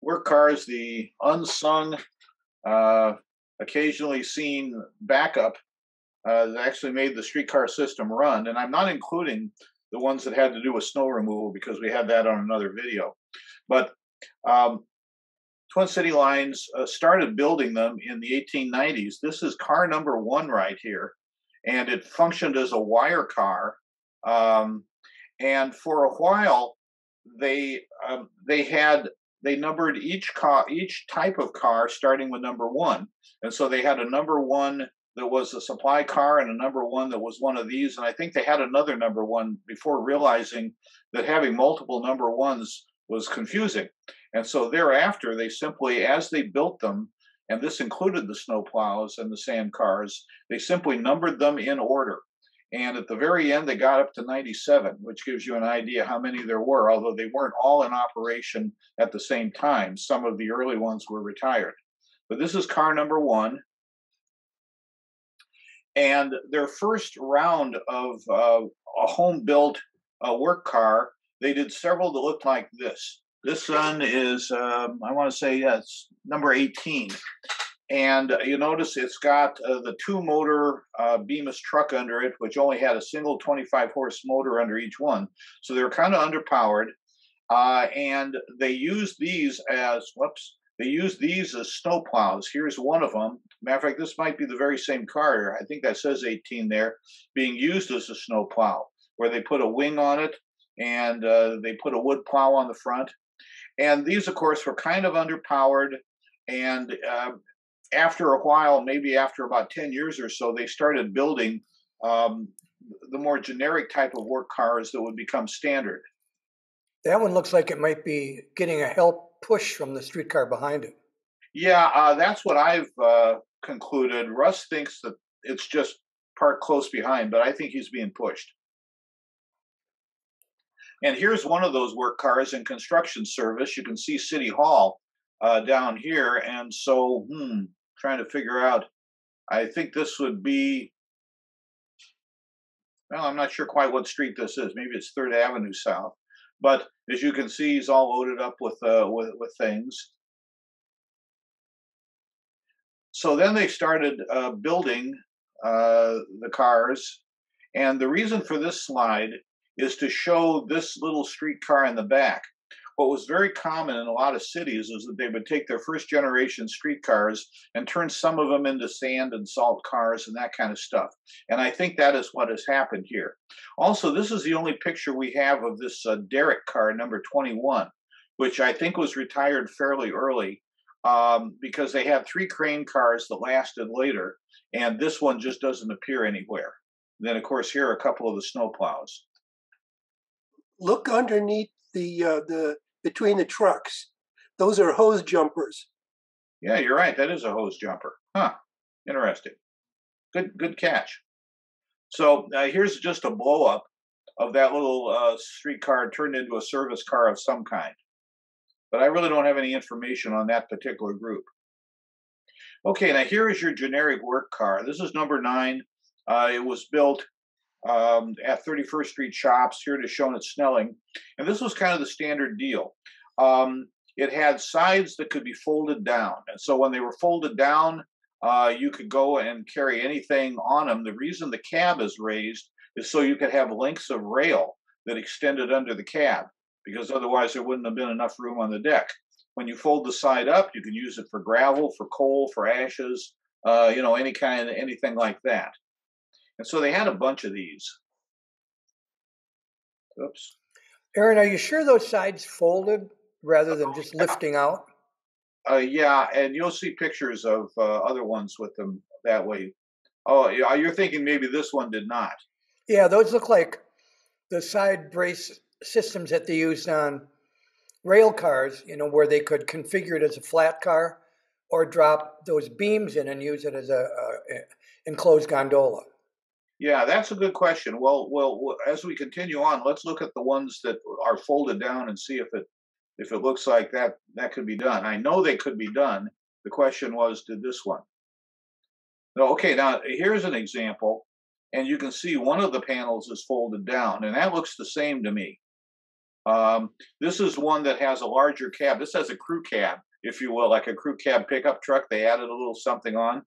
work cars, the unsung, uh, occasionally seen backup that actually made the streetcar system run. And I'm not including the ones that had to do with snow removal because we had that on another video. But um, Twin City Lines started building them in the 1890s. This is car number one right here, and it functioned as a wire car. Um, and for a while, they numbered each type of car starting with number one, and so they had a number one that was a supply car and a number one that was one of these, and I think they had another number one before realizing that having multiple number ones was confusing. And so thereafter, they simply, as they built them, and this included the snow plows and the sand cars, they simply numbered them in order. And at the very end, they got up to 97, which gives you an idea how many there were, although they weren't all in operation at the same time. Some of the early ones were retired. But this is car number one. And their first round of a home-built work car, they did several that looked like this. This one is, I want to say, it's number 18. And you notice it's got the two-motor Bemis truck under it, which only had a single 25-horse motor under each one. So they're kind of underpowered. And they used these as, snow plows. Here's one of them. Matter of fact, this might be the very same car. I think that says 18 there, being used as a snow plow, where they put a wing on it and they put a wood plow on the front. And these, of course, were kind of underpowered. And after a while, maybe after about 10 years or so, they started building the more generic type of work cars that would become standard. That one looks like it might be getting a help push from the streetcar behind it. Yeah, that's what I've concluded. Russ thinks that it's just parked close behind, but I think he's being pushed. And here's one of those work cars in construction service. You can see City Hall down here. And so, trying to figure out, I think this would be, well, I'm not sure quite what street this is. Maybe it's 3rd Avenue South. But as you can see, he's all loaded up with things. So then they started building the cars. And the reason for this slide is to show this little streetcar in the back. What was very common in a lot of cities is that they would take their first generation streetcars and turn some of them into sand and salt cars and that kind of stuff. And I think that is what has happened here. Also, this is the only picture we have of this derrick car, number 21, which I think was retired fairly early because they had 3 crane cars that lasted later, and this one just doesn't appear anywhere. And then, of course, here are a couple of the snow plows. Look underneath the between the trucks. Those are hose jumpers. Yeah, you're right. That is a hose jumper. Huh. Interesting. Good catch. So here's just a blow up of that little streetcar turned into a service car of some kind. But I really don't have any information on that particular group. Okay, now here is your generic work car. This is number 9. It was built at 31st Street Shops. Here it is shown at Snelling. And this was kind of the standard deal. It had sides that could be folded down. And so when they were folded down, you could go and carry anything on them. The reason the cab is raised is so you could have lengths of rail that extended under the cab, because otherwise there wouldn't have been enough room on the deck. When you fold the side up, you can use it for gravel, for coal, for ashes, anything like that. And so they had a bunch of these. Oops. Aaron, are you sure those sides folded rather than just lifting out? Yeah, and you'll see pictures of other ones with them that way. Oh, you're thinking maybe this one did not. Yeah, those look like the side brace systems that they used on rail cars, where they could configure it as a flat car or drop those beams in and use it as a enclosed gondola. Yeah, that's a good question. Well, as we continue on, let's look at the ones that are folded down and see if it looks like that could be done. I know they could be done. The question was, did this one? No, okay, now here's an example, and you can see one of the panels is folded down, and that looks the same to me. This is one that has a larger cab. This has a crew cab, if you will, like a crew cab pickup truck. They added a little something on.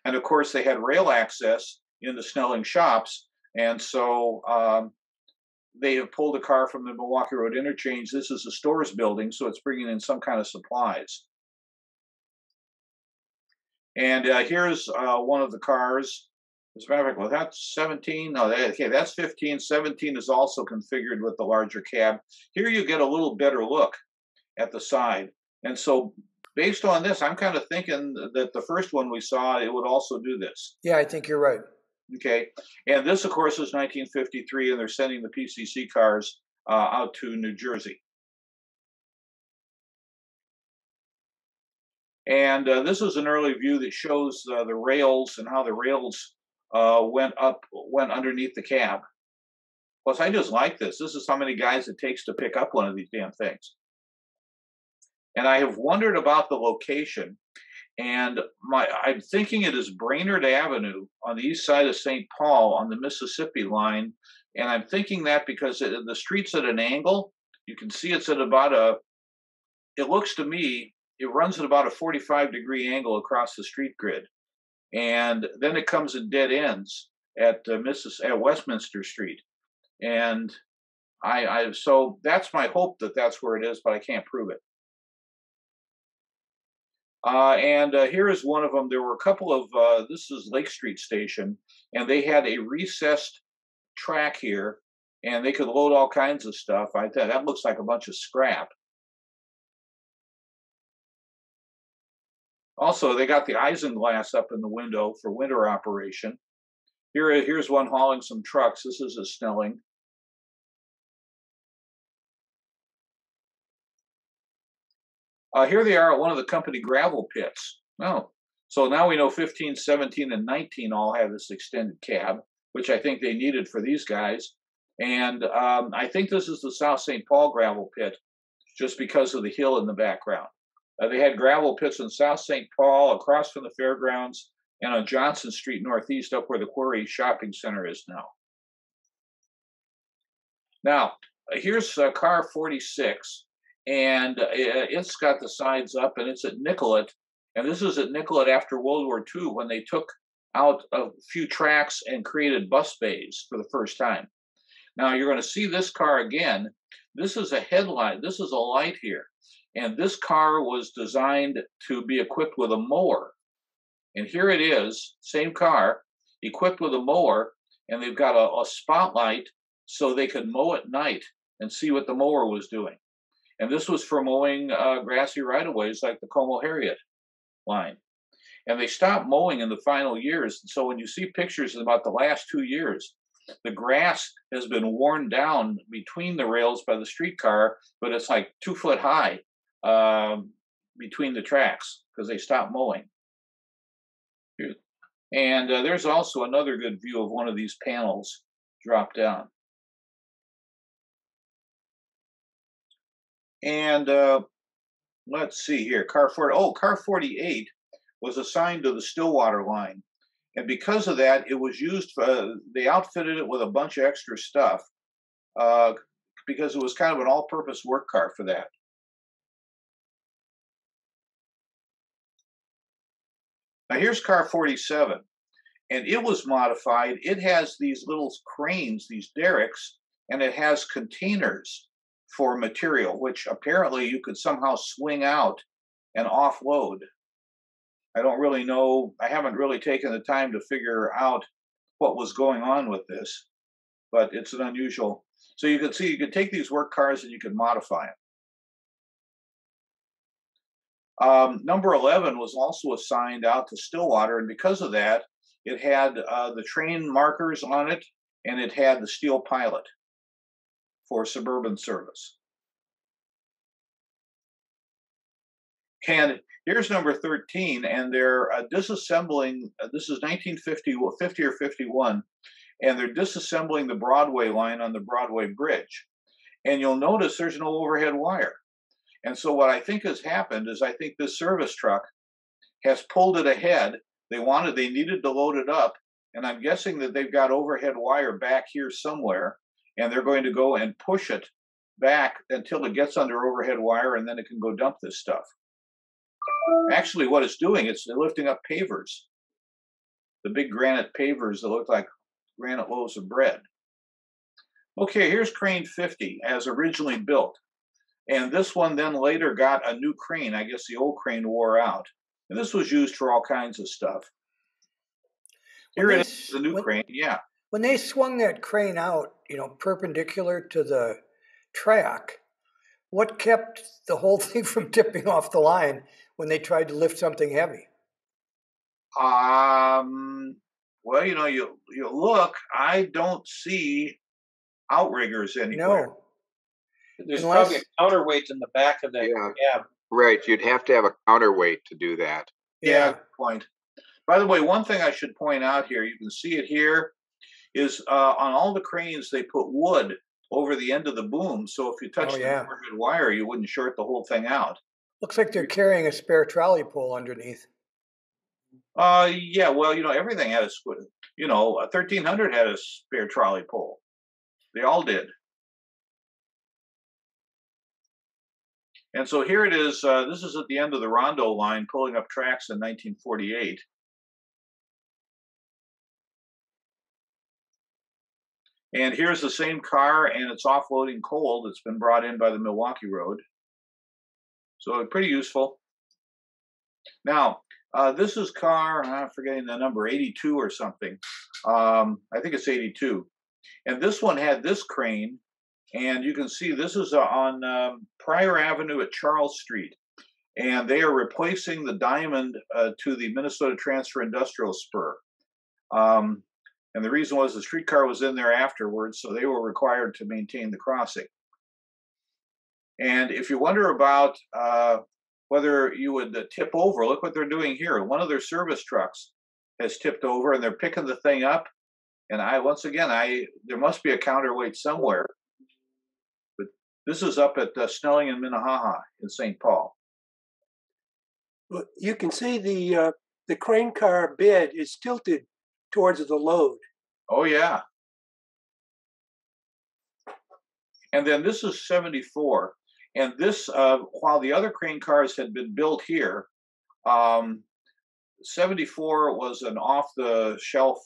And of course, they had rail access in the Snelling shops. And so they have pulled a car from the Milwaukee Road interchange. This is a stores building, so it's bringing in some kind of supplies. And here's one of the cars. As a matter of fact, well, that's 17. No, okay, that's 15. 17 is also configured with the larger cab. Here you get a little better look at the side. And so based on this, I'm kind of thinking that the first one we saw, it would also do this. Yeah, I think you're right. Okay. And this, of course, is 1953, and they're sending the PCC cars out to New Jersey. And this is an early view that shows the rails and how the rails went underneath the cab. Plus, I just like this. This is how many guys it takes to pick up one of these damn things. And I have wondered about the location, and I'm thinking it is Brainerd Avenue on the east side of St. Paul on the Mississippi line. And I'm thinking that because the street's at an angle. You can see it's at about it looks to me, it runs at about a 45-degree angle across the street grid. And then it comes in dead ends at Westminster Street. And so that's my hope that that's where it is, but I can't prove it. And here is one of them. There were a couple of, this is Lake Street Station, and they had a recessed track here, and they could load all kinds of stuff. I thought that looks like a bunch of scrap. Also, they got the isinglass up in the window for winter operation. Here's one hauling some trucks. This is a Snelling. Here they are at one of the company gravel pits. Oh, so now we know 15, 17, and 19 all have this extended cab, which I think they needed for these guys. And I think this is the South St. Paul gravel pit, just because of the hill in the background. They had gravel pits in South St. Paul, across from the fairgrounds, and on Johnson Street Northeast, up where the Quarry Shopping Center is now. Now, here's car 46, and it's got the sides up, and it's at Nicollet. And this is at Nicollet after World War II, when they took out a few tracks and created bus bays for the first time. Now, you're going to see this car again. This is a headlight. This is a light here. And this car was designed to be equipped with a mower. And here it is, same car, equipped with a mower, and they've got a spotlight so they could mow at night and see what the mower was doing. And this was for mowing grassy right-of-ways like the Como Harriet line. And they stopped mowing in the final years. And so when you see pictures in about the last 2 years, the grass has been worn down between the rails by the streetcar, but it's like 2 foot high between the tracks because they stopped mowing. And there's also another good view of one of these panels drop down. And let's see here, car 48 was assigned to the Stillwater line. And because of that, it was used, they outfitted it with a bunch of extra stuff because it was kind of an all-purpose work car for that. Now here's car 47, and it was modified. It has these little cranes, these derricks, and it has containers for material, which apparently you could somehow swing out and offload. I don't really know. I haven't really taken the time to figure out what was going on with this, but it's an unusual. So you can see, you could take these work cars and you could modify them. Number 11 was also assigned out to Stillwater, and because of that, it had the train markers on it, and it had the steel pilot for suburban service. And here's number 13, and they're disassembling, this is 1950 or 51, and they're disassembling the Broadway line on the Broadway Bridge. And you'll notice there's no overhead wire. And so what I think has happened is I think this service truck has pulled it ahead. They needed to load it up, and I'm guessing that they've got overhead wire back here somewhere, and they're going to go and push it back until it gets under overhead wire, and then it can go dump this stuff. Actually, what it's doing, it's lifting up pavers, the big granite pavers that look like granite loaves of bread. Okay, here's crane 50 as originally built. And this one then later got a new crane. I guess the old crane wore out. And this was used for all kinds of stuff. Here it is, the new crane, yeah. When they swung that crane out, perpendicular to the track, what kept the whole thing from tipping off the line when they tried to lift something heavy? Well, you look, I don't see outriggers anywhere. No. There's probably a counterweight in the back of that cab. Right, you'd have to have a counterweight to do that. Yeah, good point. By the way, one thing I should point out here, you can see it here, is on all the cranes, they put wood over the end of the boom. So if you touch the overhead wire, you wouldn't short the whole thing out. Looks like they're carrying a spare trolley pole underneath. Yeah, well, everything had a 1300 had a spare trolley pole. They all did. And so here it is. This is at the end of the Rondo line, pulling up tracks in 1948. And here's the same car, and it's offloading coal that's been brought in by the Milwaukee Road. So pretty useful. Now, this is car, I'm forgetting the number, 82 or something. I think it's 82. And this one had this crane, and you can see this is on Pryor Avenue at Charles Street. And they are replacing the diamond to the Minnesota Transfer Industrial Spur. And the reason was the streetcar was in there afterwards, so they were required to maintain the crossing. And if you wonder about whether you would tip over, look what they're doing here. One of their service trucks has tipped over, and they're picking the thing up. And there must be a counterweight somewhere. But this is up at Snelling and Minnehaha in St. Paul. Well, you can see the crane car bed is tilted towards the load. Oh, yeah. And then this is 74. And this, while the other crane cars had been built here, 74 was an off-the-shelf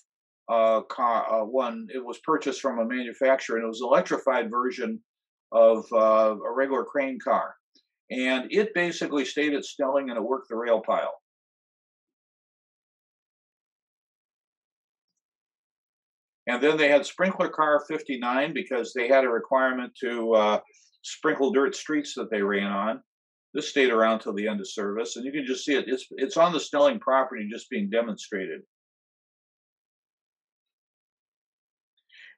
car. It was purchased from a manufacturer, and it was an electrified version of a regular crane car. And it basically stayed at Snelling, and it worked the rail pile. And then they had sprinkler car 59 because they had a requirement to sprinkle dirt streets that they ran on. This stayed around till the end of service, and you can just see it. It's on the Snelling property, just being demonstrated.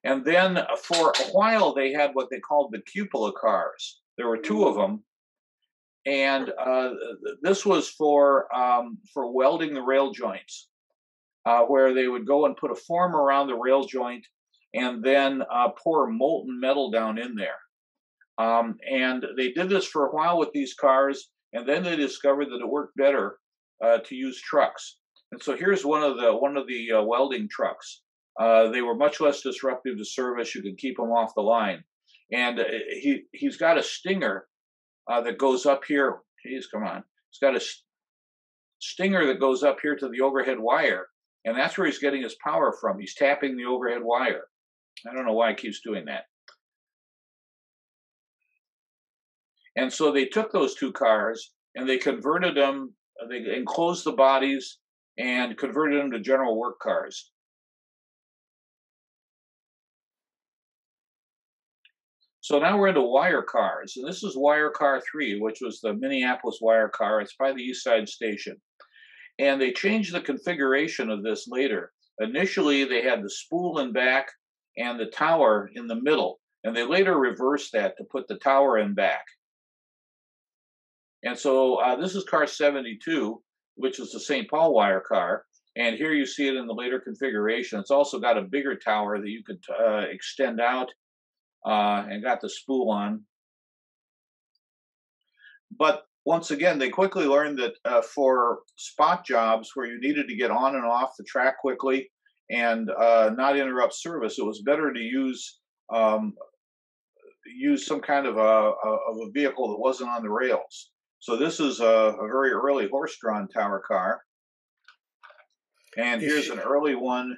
And then for a while, they had what they called the Cupola Cars. There were two of them, and this was for welding the rail joints, where they would go and put a form around the rail joint and then pour molten metal down in there. And they did this for a while with these cars, and then they discovered that it worked better to use trucks. And so here's one of the welding trucks. They were much less disruptive to service. You can keep them off the line. And he's got a stinger that goes up here. Geez, come on. He's got a stinger that goes up here to the overhead wire. And that's where he's getting his power from. He's tapping the overhead wire. I don't know why he keeps doing that. And so they took those two cars and they converted them, they enclosed the bodies and converted them to general work cars. So now we're into wire cars, and this is wire car 3, which was the Minneapolis wire car. It's by the East Side Station. And they changed the configuration of this later. Initially, they had the spool in back and the tower in the middle, and they later reversed that to put the tower in back. And so this is car 72, which is the St. Paul wire car. And here you see it in the later configuration. It's also got a bigger tower that you could extend out and got the spool on. But once again, they quickly learned that for spot jobs where you needed to get on and off the track quickly and not interrupt service, it was better to use use some kind of a vehicle that wasn't on the rails. So this is a very early horse-drawn tower car, and here's an early one.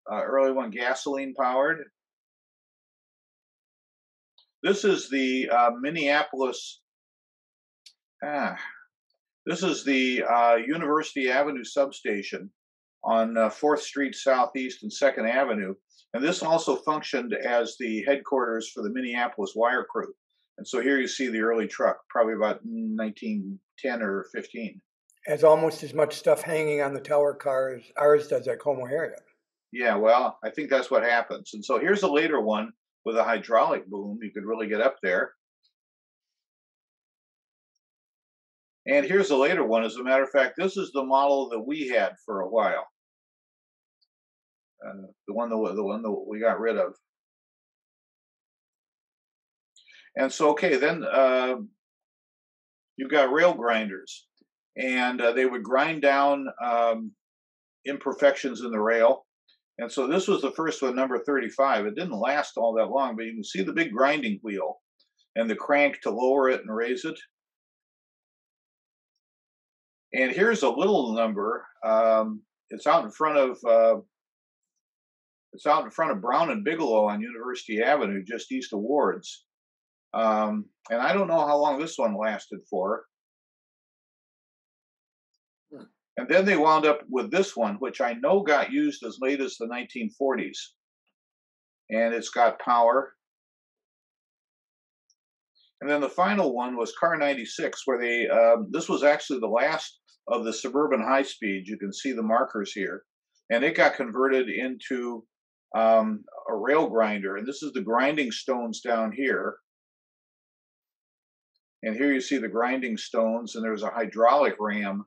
Early one gasoline powered. This is the Minneapolis. This is the University Avenue substation on 4th Street Southeast and 2nd Avenue. And this also functioned as the headquarters for the Minneapolis wire crew. And so here you see the early truck, probably about 1910 or 15. Has almost as much stuff hanging on the tower car as ours does at Como area. Yeah, well, I think that's what happens. And so here's a later one with a hydraulic boom. You could really get up there. And here's a later one. As a matter of fact, this is the model that we had for a while. The one that we got rid of. And so, okay, then you've got rail grinders, and they would grind down imperfections in the rail. And so this was the first one, number 35. It didn't last all that long, but you can see the big grinding wheel and the crank to lower it and raise it. And here's a little number. It's out in front of Brown and Bigelow on University Avenue, just east of Wards. And I don't know how long this one lasted for. And then they wound up with this one, which I know got used as late as the 1940s. And it's got power. And then the final one was Car 96, where they, this was actually the last of the suburban high speed. You can see the markers here. And it got converted into a rail grinder. And this is the grinding stones down here. And here you see the grinding stones, and there's a hydraulic ram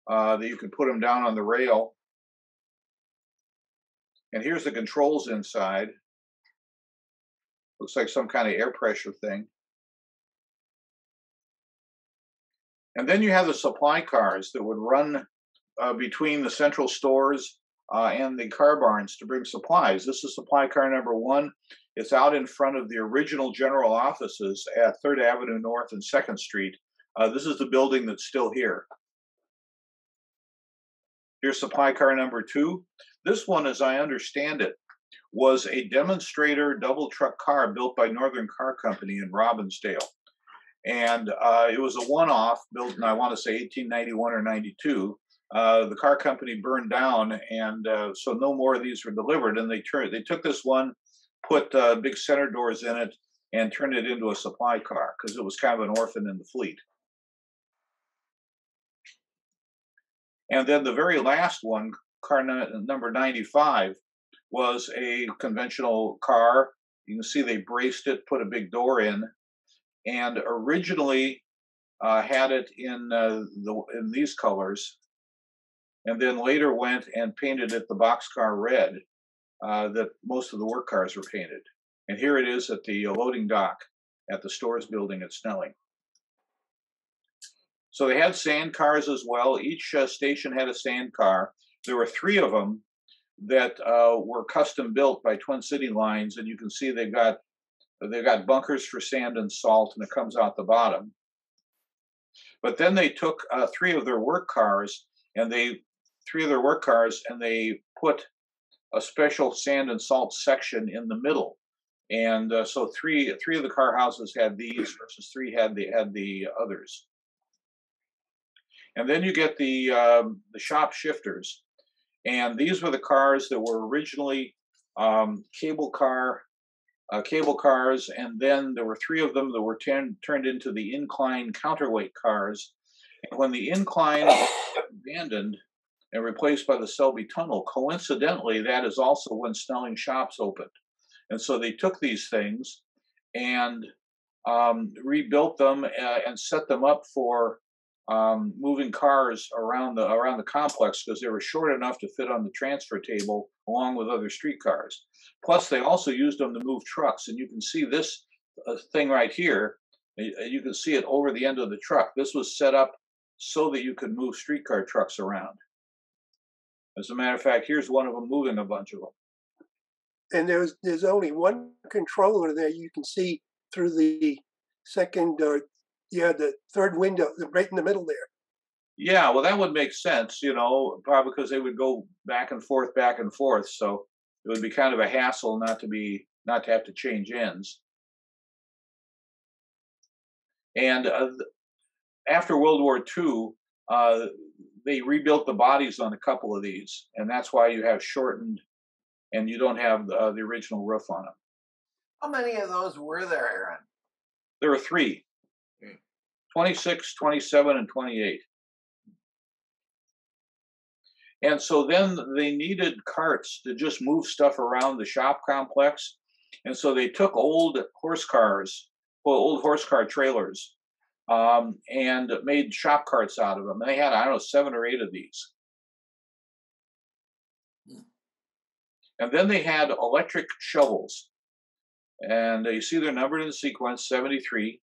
that you can put them down on the rail. And here's the controls inside. Looks like some kind of air pressure thing. And then you have the supply cars that would run between the central stores and the car barns to bring supplies. This is supply car number 1. It's out in front of the original general offices at 3rd Avenue North and 2nd Street. This is the building that's still here. Here's supply car number 2. This one, as I understand it, was a demonstrator double truck car built by Northern Car Company in Robbinsdale. And it was a one-off built in, I want to say, 1891 or 92. The car company burned down, and so no more of these were delivered. And they took this one, put big center doors in it, and turned it into a supply car because it was kind of an orphan in the fleet. And then the very last one, car number 95, was a conventional car. You can see they braced it, put a big door in, and originally had it in these colors, and then later went and painted it the boxcar red that most of the work cars were painted. And here it is at the loading dock at the stores building at Snelling. So they had sand cars as well. Each station had a sand car. There were 3 of them that were custom built by Twin City Lines, and you can see they've got bunkers for sand and salt, and it comes out the bottom. But then they took 3 of their work cars, and they put a special sand and salt section in the middle. And so three of the car houses had these versus 3 had the others. And then you get the shop shifters, and these were the cars that were originally cable cars, and then there were 3 of them that were turned into the incline counterweight cars. And when the incline was abandoned and replaced by the Selby Tunnel, coincidentally, that is also when Snelling shops opened. And so they took these things and rebuilt them and set them up for moving cars around the complex because they were short enough to fit on the transfer table along with other streetcars. Plus, they also used them to move trucks, and you can see this thing right here. You can see it over the end of the truck. This was set up so that you could move streetcar trucks around. As a matter of fact, here's one of them moving a bunch of them. and there's only one controller there. You can see through the second, the third window, right in the middle there. Yeah, well, that would make sense, probably because they would go back and forth, back and forth. So it would be kind of a hassle not to have to change ends. And after World War II, they rebuilt the bodies on a couple of these, and that's why you have shortened, and you don't have the original roof on them. How many of those were there, Aaron? There were 3, 26, 27, and 28. And so then they needed carts to just move stuff around the shop complex. And so they took old horse car trailers, and made shop carts out of them. And they had, 7 or 8 of these. And then they had electric shovels. And you see they're numbered in sequence 73.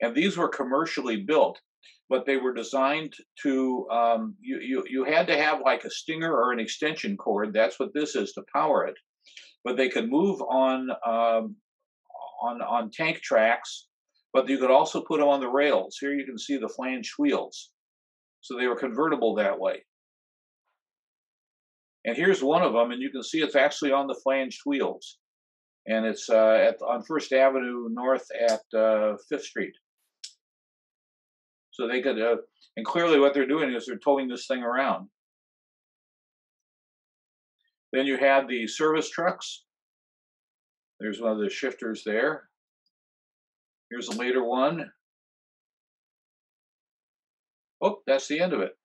And these were commercially built, but they were designed to, you had to have like a stinger or an extension cord. That's what this is, to power it. But they could move on tank tracks, but you could also put them on the rails. Here you can see the flanged wheels. So they were convertible that way. And here's one of them, and you can see it's actually on the flanged wheels. And it's on First Avenue North at 5th Street. So they could, and clearly what they're doing is they're towing this thing around. Then you had the service trucks. There's one of the shifters there. Here's a later one. Oh, that's the end of it.